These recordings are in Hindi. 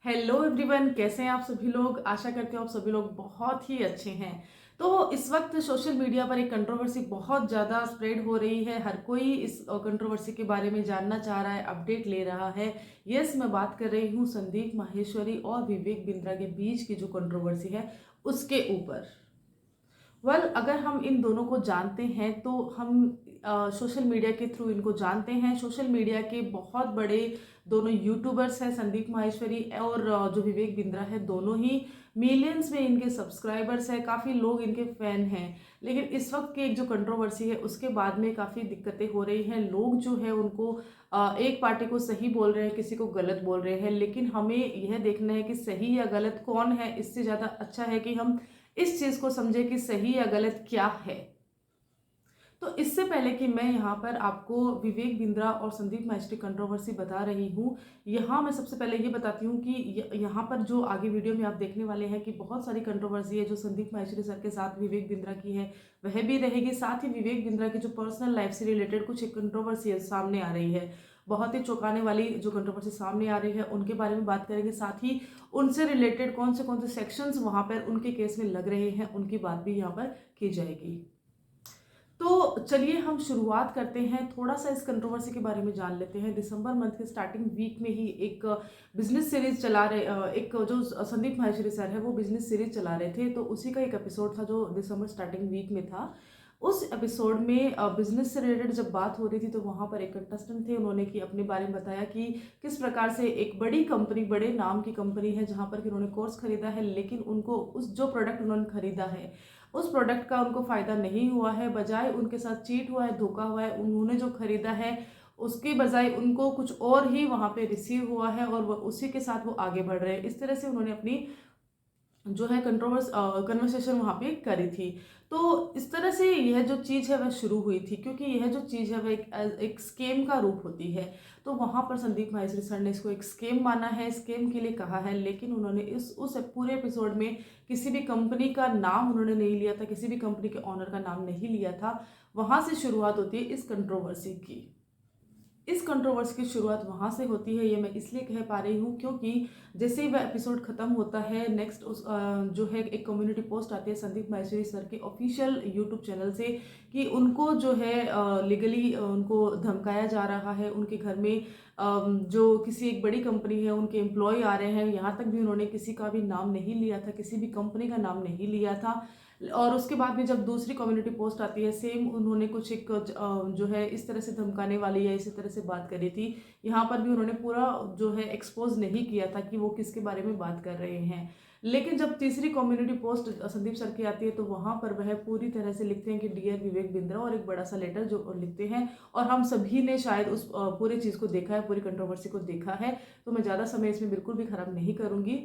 हेलो एवरीवन, कैसे हैं आप सभी लोग। आशा करते हो आप सभी लोग बहुत ही अच्छे हैं। तो इस वक्त सोशल मीडिया पर एक कंट्रोवर्सी बहुत ज़्यादा स्प्रेड हो रही है। हर कोई इस कंट्रोवर्सी के बारे में जानना चाह रहा है, अपडेट ले रहा है। यस, मैं बात कर रही हूँ संदीप माहेश्वरी और विवेक बिंद्रा के बीच की जो कंट्रोवर्सी है उसके ऊपर। अगर हम इन दोनों को जानते हैं तो हम सोशल मीडिया के थ्रू इनको जानते हैं। सोशल मीडिया के बहुत बड़े दोनों यूट्यूबर्स हैं, संदीप माहेश्वरी और जो विवेक बिंद्रा है, दोनों ही मिलियंस में इनके सब्सक्राइबर्स हैं, काफ़ी लोग इनके फैन हैं। लेकिन इस वक्त की एक जो कंट्रोवर्सी है उसके बाद में काफ़ी दिक्कतें हो रही हैं। लोग जो है उनको एक पार्टी को सही बोल रहे हैं, किसी को गलत बोल रहे हैं। लेकिन हमें यह देखना है कि सही या गलत कौन है। इससे ज़्यादा अच्छा है कि हम इस चीज को समझे कि सही या गलत क्या है। तो इससे पहले कि मैं यहाँ पर आपको विवेक बिंद्रा और संदीप माहेश्वरी कंट्रोवर्सी बता रही हूँ, यहाँ मैं सबसे पहले ये बताती हूँ कि यहाँ पर जो आगे वीडियो में आप देखने वाले हैं कि बहुत सारी कंट्रोवर्सी है जो संदीप माहेश्वरी सर के साथ विवेक बिंद्रा की है, वह भी रहेगी। साथ ही विवेक बिंद्रा की जो पर्सनल लाइफ से रिलेटेड कुछ एक कंट्रोवर्सी सामने आ रही है, बहुत ही चौंकाने वाली जो कंट्रोवर्सी सामने आ रही है, उनके बारे में बात करेंगे। साथ ही उनसे रिलेटेड कौन से सेक्शंस वहां पर उनके केस में लग रहे हैं, उनकी बात भी यहाँ पर की जाएगी। तो चलिए हम शुरुआत करते हैं, थोड़ा सा इस कंट्रोवर्सी के बारे में जान लेते हैं। दिसंबर मंथ के स्टार्टिंग वीक में ही एक बिजनेस सीरीज चला रहे, एक जो संदीप माहेश्वरी सर है वो बिजनेस सीरीज चला रहे थे, तो उसी का एक एपिसोड था जो दिसंबर स्टार्टिंग वीक में था। उस एपिसोड में बिजनेस से रिलेटेड जब बात हो रही थी तो वहाँ पर एक कंटेस्टेंट थे, उन्होंने कि अपने बारे में बताया कि किस प्रकार से एक बड़ी कंपनी, बड़े नाम की कंपनी है जहाँ पर कि उन्होंने कोर्स खरीदा है, लेकिन उनको उस जो प्रोडक्ट उन्होंने खरीदा है उस प्रोडक्ट का उनको फायदा नहीं हुआ है, बजाय उनके साथ चीट हुआ है, धोखा हुआ है। उन्होंने जो खरीदा है उसके बजाय उनको कुछ और ही वहाँ पे रिसीव हुआ है और वो उसी के साथ वो आगे बढ़ रहे हैं। इस तरह से उन्होंने अपनी जो है कन्वर्सेशन वहाँ पे करी थी। तो इस तरह से यह जो चीज़ है वह शुरू हुई थी, क्योंकि यह जो चीज़ है वह एक स्केम का रूप होती है। तो वहाँ पर संदीप माहेश्वरी सर ने इसको एक स्केम माना है, स्केम के लिए कहा है। लेकिन उन्होंने इस उस पूरे एपिसोड में किसी भी कंपनी का नाम उन्होंने नहीं लिया था, किसी भी कंपनी के ऑनर का नाम नहीं लिया था। वहाँ से शुरुआत होती है इस कंट्रोवर्सी की। इस कंट्रोवर्सी की शुरुआत वहाँ से होती है, ये मैं इसलिए कह पा रही हूँ क्योंकि जैसे ही वह एपिसोड खत्म होता है, नेक्स्ट उस जो है एक कम्युनिटी पोस्ट आती है संदीप माहेश्वरी सर के ऑफिशियल यूट्यूब चैनल से कि उनको जो है लीगली उनको धमकाया जा रहा है। उनके घर में जो किसी एक बड़ी कंपनी है उनके एम्प्लॉय आ रहे हैं, यहाँ तक भी उन्होंने किसी का भी नाम नहीं लिया था, किसी भी कंपनी का नाम नहीं लिया था। और उसके बाद में जब दूसरी कम्युनिटी पोस्ट आती है, सेम उन्होंने कुछ एक जो है इस तरह से धमकाने वाली या इसी तरह से बात करी थी। यहाँ पर भी उन्होंने पूरा जो है एक्सपोज नहीं किया था कि वो किसके बारे में बात कर रहे हैं। लेकिन जब तीसरी कम्युनिटी पोस्ट संदीप सर की आती है तो वहाँ पर वह पूरी तरह से लिखते हैं कि डियर विवेक बिंद्रा, और एक बड़ा सा लेटर जो लिखते हैं। और हम सभी ने शायद उस पूरी चीज़ को देखा है, पूरी कंट्रोवर्सी को देखा है, तो मैं ज़्यादा समय इसमें बिल्कुल भी खराब नहीं करूँगी।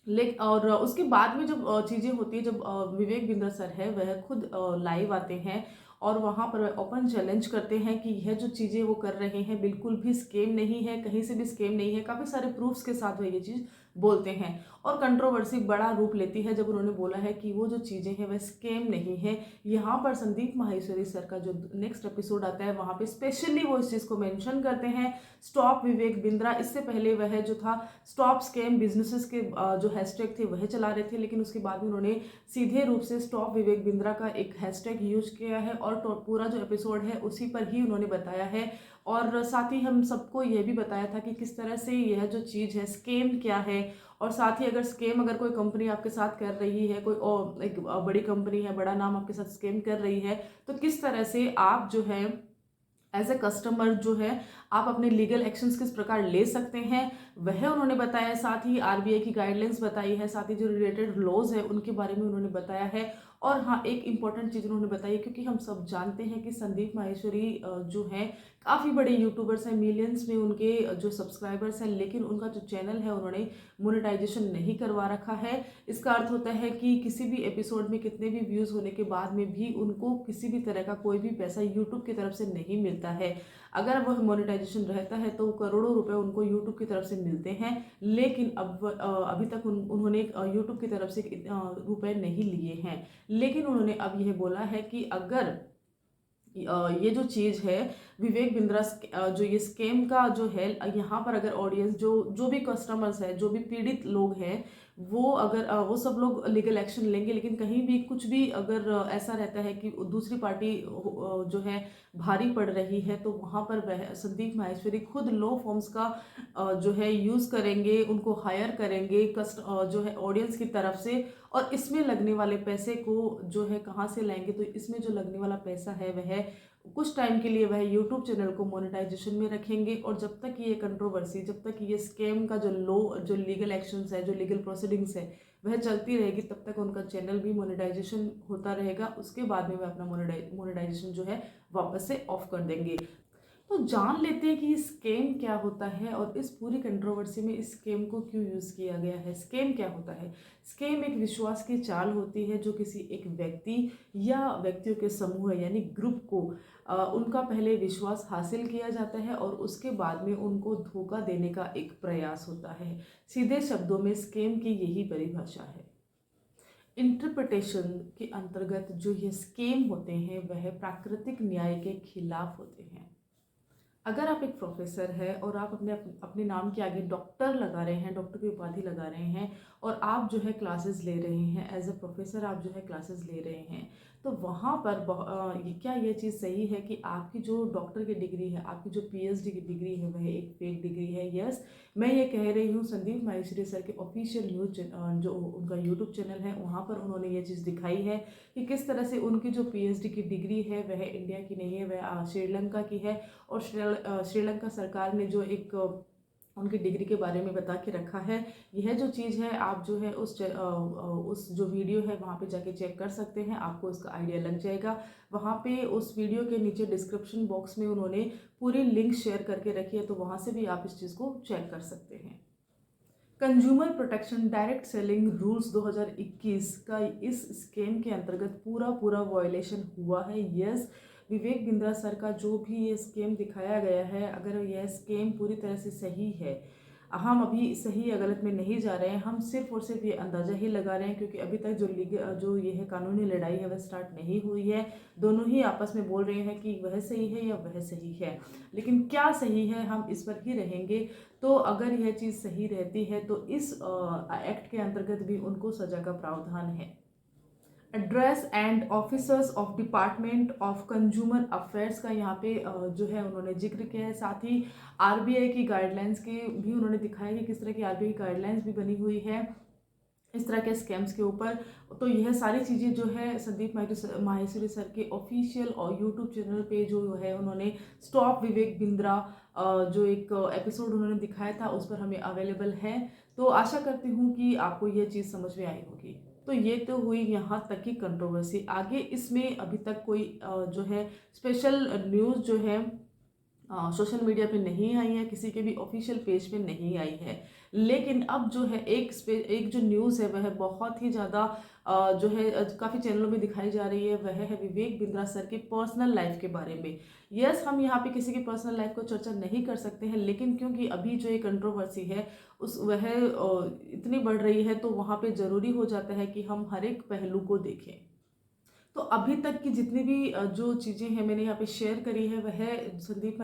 लेकिन और उसके बाद में जब चीज़ें होती है, जब विवेक बिंद्रा सर है वह खुद लाइव आते हैं और वहाँ पर वह ओपन चैलेंज करते हैं कि यह जो चीज़ें वो कर रहे हैं बिल्कुल भी स्केम नहीं है, कहीं से भी स्केम नहीं है। काफ़ी सारे प्रूफ्स के साथ वह ये चीज़ बोलते हैं और कंट्रोवर्सी बड़ा रूप लेती है जब उन्होंने बोला है कि वो जो चीज़ें हैं वह स्केम नहीं है। यहाँ पर संदीप माहेश्वरी सर का जो नेक्स्ट एपिसोड आता है वहाँ पे स्पेशली वो इस चीज़ को मेंशन करते हैं, स्टॉप विवेक बिंद्रा। इससे पहले वह जो था स्टॉप स्कैम बिजनेसेस के जो हैशटैग थे वह चला रहे थे, लेकिन उसके बाद में उन्होंने सीधे रूप से स्टॉप विवेक बिंद्रा का एक हैशटैग यूज किया है और पूरा जो एपिसोड है उसी पर ही उन्होंने बताया है। और साथ ही हम सबको यह भी बताया था कि किस तरह से यह जो चीज़ है स्केम क्या है। और साथ ही अगर कोई कंपनी आपके साथ कर रही है, कोई एक बड़ी कंपनी है, बड़ा नाम आपके साथ स्केम कर रही है, तो किस तरह से आप जो है एज ए कस्टमर जो है आप अपने लीगल एक्शंस किस प्रकार ले सकते हैं वह उन्होंने बताया। साथ ही आरबीआई की गाइडलाइंस बताई है, साथ ही जो रिलेटेड लॉज है उनके बारे में उन्होंने बताया है। और हाँ, एक इम्पॉर्टेंट चीज़ उन्होंने बताई है, क्योंकि हम सब जानते हैं कि संदीप माहेश्वरी जो है काफ़ी बड़े यूट्यूबर्स हैं, मिलियंस में उनके जो सब्सक्राइबर्स हैं, लेकिन उनका जो चैनल है उन्होंने मोनेटाइजेशन नहीं करवा रखा है। इसका अर्थ होता है कि किसी भी एपिसोड में कितने भी व्यूज़ होने के बाद में भी उनको किसी भी तरह का कोई भी पैसा यूट्यूब की तरफ से नहीं मिलता है। अगर वह मोनेटाइजेशन रहता है तो करोड़ों रुपए उनको यूट्यूब की तरफ से मिलते हैं, लेकिन अब अभी तक उन्होंने यूट्यूब की तरफ से रुपए नहीं लिए हैं। लेकिन उन्होंने अब यह बोला है कि अगर ये जो चीज़ है विवेक बिंद्रा जो ये स्कैम का जो है, यहाँ पर अगर ऑडियंस जो जो भी कस्टमर्स है, जो भी पीड़ित लोग हैं, वो अगर वो सब लोग लीगल एक्शन लेंगे, लेकिन कहीं भी कुछ भी अगर ऐसा रहता है कि दूसरी पार्टी जो है भारी पड़ रही है, तो वहाँ पर वह संदीप माहेश्वरी खुद लॉ फॉर्म्स का जो है यूज़ करेंगे, उनको हायर करेंगे जो है ऑडियंस की तरफ से। और इसमें लगने वाले पैसे को जो है कहाँ से लाएंगे, तो इसमें जो लगने वाला पैसा है वह कुछ टाइम के लिए वह यूट्यूब चैनल को मोनेटाइजेशन में रखेंगे। और जब तक ये कंट्रोवर्सी, जब तक ये स्कैम का जो जो लीगल एक्शंस है, जो लीगल प्रोसीडिंग्स है, वह चलती रहेगी, तब तक उनका चैनल भी मोनेटाइजेशन होता रहेगा। उसके बाद में वह अपना मोनेटाइजेशन जो है वापस से ऑफ कर देंगे। तो जान लेते हैं कि ये स्कैम क्या होता है और इस पूरी कंट्रोवर्सी में इस स्कैम को क्यों यूज़ किया गया है। स्कैम क्या होता है? स्कैम एक विश्वास की चाल होती है जो किसी एक व्यक्ति या व्यक्तियों के समूह यानी ग्रुप को उनका पहले विश्वास हासिल किया जाता है और उसके बाद में उनको धोखा देने का एक प्रयास होता है। सीधे शब्दों में स्कैम की यही परिभाषा है। इंटरप्रिटेशन के अंतर्गत जो ये स्कैम होते हैं वह प्राकृतिक न्याय के खिलाफ होते हैं। अगर आप एक प्रोफेसर है और आप अपने अपने नाम के आगे डॉक्टर लगा रहे हैं, डॉक्टर की उपाधि लगा रहे हैं, और आप जो है क्लासेस ले रहे हैं, एज अ प्रोफेसर आप जो है क्लासेस ले रहे हैं, तो वहाँ पर क्या ये चीज़ सही है कि आपकी जो डॉक्टर की डिग्री है, आपकी जो पीएचडी की डिग्री है, वह एक फेक डिग्री है? यस, मैं ये कह रही हूँ। संदीप माहेश्वरी सर के ऑफिशियल न्यूज जो उनका यूट्यूब चैनल है, वहाँ पर उन्होंने ये चीज़ दिखाई है कि किस तरह से उनकी जो पीएचडी की डिग्री है वह इंडिया की नहीं है, वह श्रीलंका की है। और श्रीलंका सरकार ने जो एक उनकी डिग्री के बारे में बता के रखा है। यह जो चीज़ है आप जो है उस जो वीडियो है वहाँ पे जाके चेक कर सकते हैं, आपको उसका आइडिया लग जाएगा। वहाँ पे उस वीडियो के नीचे डिस्क्रिप्शन बॉक्स में उन्होंने पूरी लिंक शेयर करके रखी है, तो वहाँ से भी आप इस चीज़ को चेक कर सकते हैं। Consumer protection direct selling rules 2021 का इस स्कैम के अंतर्गत पूरा वायलेशन हुआ है। यस, विवेक बिंद्रा सर का जो भी ये स्कैम दिखाया गया है, अगर यह स्कैम पूरी तरह से सही है, हम अभी सही या गलत में नहीं जा रहे हैं, हम सिर्फ और सिर्फ ये अंदाज़ा ही लगा रहे हैं, क्योंकि अभी तक जो ये है कानूनी लड़ाई है वह स्टार्ट नहीं हुई है। दोनों ही आपस में बोल रहे हैं कि वह सही है या वह सही है, लेकिन क्या सही है हम इस पर ही रहेंगे। तो अगर यह चीज़ सही रहती है तो इस एक्ट के अंतर्गत भी उनको सजा का प्रावधान है। Address and officers of department of consumer affairs का यहाँ पे जो है उन्होंने जिक्र किया है। साथ ही आरबीआई की गाइडलाइंस के भी उन्होंने दिखाया कि किस तरह की आरबीआई की गाइडलाइंस भी बनी हुई है इस तरह के स्कैम्स के ऊपर। तो यह सारी चीज़ें जो है संदीप माहेश्वरी सर के ऑफिशियल और यूट्यूब चैनल पे जो है उन्होंने स्टॉप विवेक बिंद्रा जो एक एपिसोड उन्होंने दिखाया था उस पर हमें अवेलेबल है। तो आशा करती हूँ कि आपको यह चीज़ समझ में आई होगी। तो ये तो हुई यहाँ तक की कंट्रोवर्सी। आगे इसमें अभी तक कोई जो है स्पेशल न्यूज़ जो है सोशल मीडिया पे नहीं आई है, किसी के भी ऑफिशियल पेज पे नहीं आई है। लेकिन अब जो है एक जो न्यूज़ है वह बहुत ही ज़्यादा जो है काफ़ी चैनलों में दिखाई जा रही है, वह है विवेक बिंद्रा सर के पर्सनल लाइफ के बारे में। यस, हम यहाँ पे किसी की पर्सनल लाइफ को चर्चा नहीं कर सकते हैं, लेकिन क्योंकि अभी जो ये कंट्रोवर्सी है वह इतनी बढ़ रही है, तो वहाँ पे ज़रूरी हो जाता है कि हम हर एक पहलू को देखें। तो अभी तक की जितनी भी जो चीज़ें हैं मैंने यहाँ पे शेयर करी है वह संदीप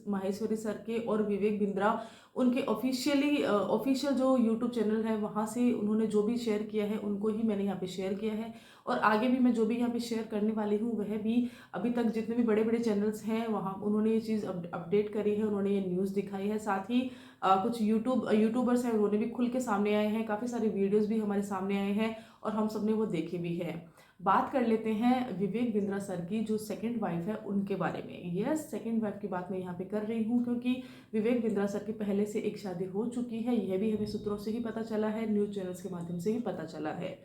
माहेश्वरी सर के और विवेक बिंद्रा उनके ऑफिशियल जो यूट्यूब चैनल है वहाँ से उन्होंने जो भी शेयर किया है उनको ही मैंने यहाँ पे शेयर किया है। और आगे भी मैं जो भी यहाँ पे शेयर करने वाली हूँ वह भी अभी तक जितने भी बड़े बड़े चैनल्स हैं वहाँ उन्होंने ये चीज़ अपडेट करी है, उन्होंने ये न्यूज़ दिखाई है। साथ ही कुछ यूट्यूबर्स हैं उन्होंने भी खुल के सामने आए हैं, काफ़ी सारे वीडियोज़ भी हमारे सामने आए हैं और हम सब ने वो देखे भी हैं। बात कर लेते हैं विवेक बिंद्रा सर की जो सेकंड वाइफ है उनके बारे में। यस, सेकंड वाइफ की बात मैं यहाँ पे कर रही हूँ क्योंकि विवेक बिंद्रा सर की पहले से एक शादी हो चुकी है, यह भी हमें सूत्रों से ही पता चला है, न्यूज़ चैनल्स के माध्यम से ही पता चला है।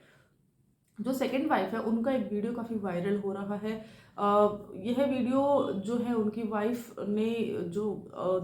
जो सेकंड वाइफ है उनका एक वीडियो काफ़ी वायरल हो रहा है। यह वीडियो जो है उनकी वाइफ ने जो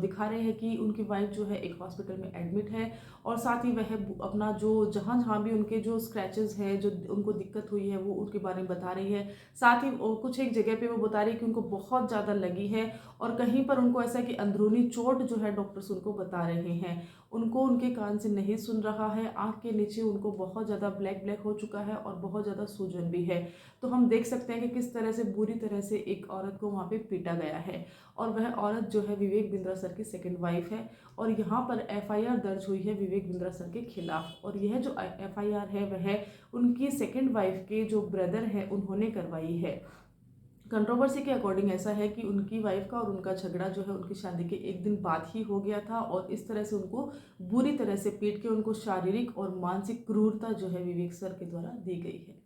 दिखा रहे हैं कि उनकी वाइफ जो है एक हॉस्पिटल में एडमिट है और साथ ही वह अपना जो जहाँ जहाँ भी उनके जो स्क्रैचेस हैं जो उनको दिक्कत हुई है वो उनके बारे में बता रही है। साथ ही कुछ एक जगह पे वो बता रही है कि उनको बहुत ज़्यादा लगी है और कहीं पर उनको ऐसा कि अंदरूनी चोट जो है डॉक्टर्स उनको बता रहे हैं। उनको उनके कान से नहीं सुन रहा है, आँख के नीचे उनको बहुत ज़्यादा ब्लैक हो चुका है और बहुत ज़्यादा सूजन भी है। तो हम देख सकते हैं कि किस तरह से बुरी तरह से एक औरत को वहाँ पे पीटा गया है और वह औरत जो है विवेक बिंद्रा सर की सेकंड वाइफ है और यहाँ पर एफआईआर दर्ज हुई है विवेक बिंद्रा सर के खिलाफ। और यह जो एफआईआर है वह उनकी सेकंड वाइफ के जो ब्रदर है उन्होंने करवाई है। कंट्रोवर्सी के अकॉर्डिंग ऐसा है कि उनकी वाइफ का और उनका झगड़ा जो है उनकी शादी के एक दिन बाद ही हो गया था और इस तरह से उनको बुरी तरह से पीट के उनको शारीरिक और मानसिक क्रूरता जो है विवेक सर के द्वारा दी गई है।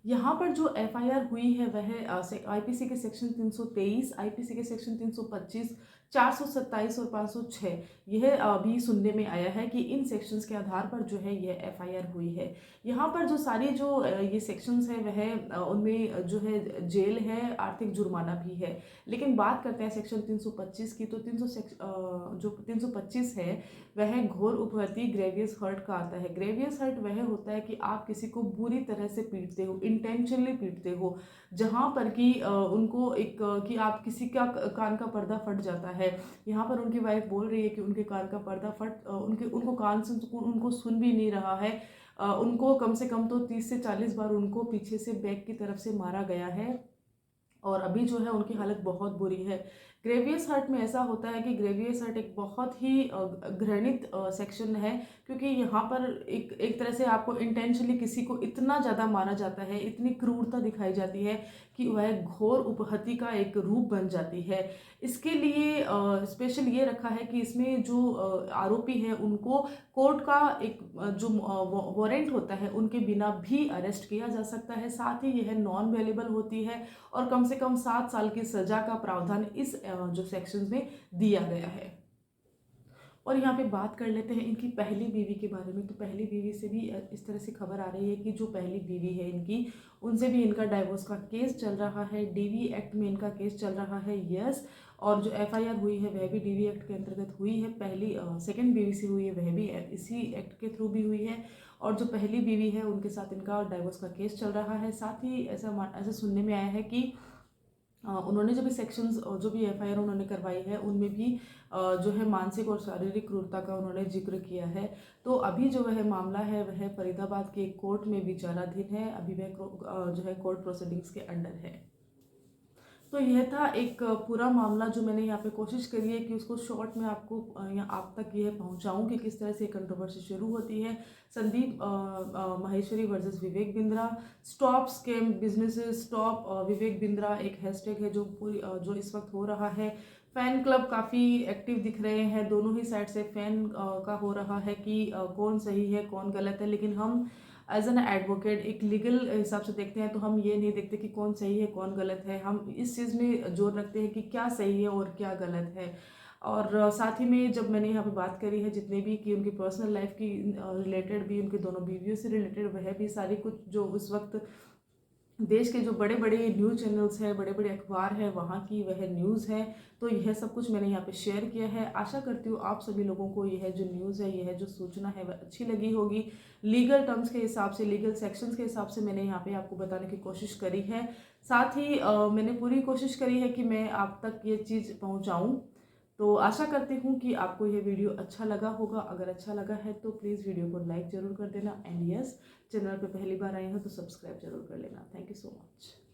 यहाँ पर जो एफआईआर हुई है वह आईपीसी के सेक्शन 323, आईपीसी के सेक्शन 325, 427 और 506 यह अभी सुनने में आया है कि इन सेक्शंस के आधार पर जो है यह एफआईआर हुई है। यहाँ पर जो सारी जो ये सेक्शंस है वह उनमें जो है जेल है, आर्थिक जुर्माना भी है। लेकिन बात करते हैं सेक्शन 325 की, तो 325 है वह घोर उपहति ग्रेवियस हर्ट का आता है। ग्रेवियस हर्ट वह होता है कि आप किसी को बुरी तरह से पीटते हो, इंटेंशनली पीटते हो, जहाँ पर कि उनको कि आप किसी का कान का पर्दा फट जाता है। यहाँ पर उनकी वाइफ बोल रही है कि उनके कान का पर्दा उनको कान से उनको सुन भी नहीं रहा है। उनको कम से कम तो 30 से 40 बार उनको पीछे से बैक की तरफ से मारा गया है और अभी जो है उनकी हालत बहुत बुरी है। ग्रेवियस हर्ट में ऐसा होता है कि ग्रेवियस हर्ट एक बहुत ही घृणित सेक्शन है, क्योंकि यहाँ पर एक तरह से आपको इंटेंशनली किसी को इतना ज़्यादा मारा जाता है, इतनी क्रूरता दिखाई जाती है कि वह घोर उपहति का एक रूप बन जाती है। इसके लिए स्पेशल ये रखा है कि इसमें जो आरोपी है उनको कोर्ट का एक जो वारंट होता है उनके बिना भी अरेस्ट किया जा सकता है। साथ ही यह नॉन वेलेबल होती है और कम से कम 7 साल की सजा का प्रावधान इस जो सेक्शंस में दिया गया है। और यहाँ पे बात कर लेते हैं इनकी पहली बीवी के बारे में। तो पहली बीवी से भी इस तरह से खबर आ रही है कि जो पहली बीवी है इनकी, उनसे भी इनका डाइवोर्स का केस चल रहा है। डीवी एक्ट में इनका केस चल रहा है, यस। और जो एफआईआर हुई है वह भी डीवी एक्ट के अंतर्गत हुई है। सेकंड बीवी से हुई है वह भी इसी एक्ट के थ्रू भी हुई है। और जो पहली बीवी है उनके साथ इनका डाइवोर्स का केस चल रहा है। साथ ही ऐसा सुनने में आया है कि उन्होंने जो भी सेक्शंस जो भी एफआईआर उन्होंने करवाई है उनमें भी जो है मानसिक और शारीरिक क्रूरता का उन्होंने जिक्र किया है। तो अभी जो वह मामला है वह फरीदाबाद के कोर्ट में विचाराधीन है। अभी वह जो है कोर्ट प्रोसीडिंग्स के अंडर है। तो यह था एक पूरा मामला जो मैंने यहाँ पे कोशिश करी है कि उसको शॉर्ट में आपको आप तक यह पहुँचाऊँ कि किस तरह से कंट्रोवर्सी शुरू होती है। Sandeep Maheshwari versus Vivek Bindra, stop scam businesses, stop Vivek Bindra एक हैशटैग है जो इस वक्त हो रहा है। फैन क्लब काफ़ी एक्टिव दिख रहे हैं, दोनों ही साइड से फैन का हो रहा है कि कौन सही है कौन गलत है। लेकिन हम एज एन एडवोकेट एक लीगल हिसाब से देखते हैं, तो हम ये नहीं देखते कि कौन सही है कौन गलत है। हम इस चीज़ में जोर रखते हैं कि क्या सही है और क्या गलत है। और साथ ही में जब मैंने यहाँ पे बात करी है जितने भी कि उनकी पर्सनल लाइफ की रिलेटेड भी, उनके दोनों बीवियों से रिलेटेड, वह भी सारी कुछ जो उस वक्त देश के जो बड़े बड़े न्यूज़ चैनल्स हैं, बड़े बड़े अखबार हैं, वहाँ की वह न्यूज़ है। तो यह सब कुछ मैंने यहाँ पे शेयर किया है। आशा करती हूँ आप सभी लोगों को यह जो न्यूज़ है, यह जो सूचना है वह अच्छी लगी होगी। लीगल टर्म्स के हिसाब से, लीगल सेक्शंस के हिसाब से मैंने यहाँ पे आपको बताने की कोशिश करी है। साथ ही मैंने पूरी कोशिश करी है कि मैं आप तक ये चीज़ पहुँचाऊँ। तो आशा करती हूँ कि आपको यह वीडियो अच्छा लगा होगा। अगर अच्छा लगा है तो प्लीज़ वीडियो को लाइक ज़रूर कर देना, एंड यस, चैनल पे पहली बार आए हो तो सब्सक्राइब जरूर कर लेना। Thank you so much.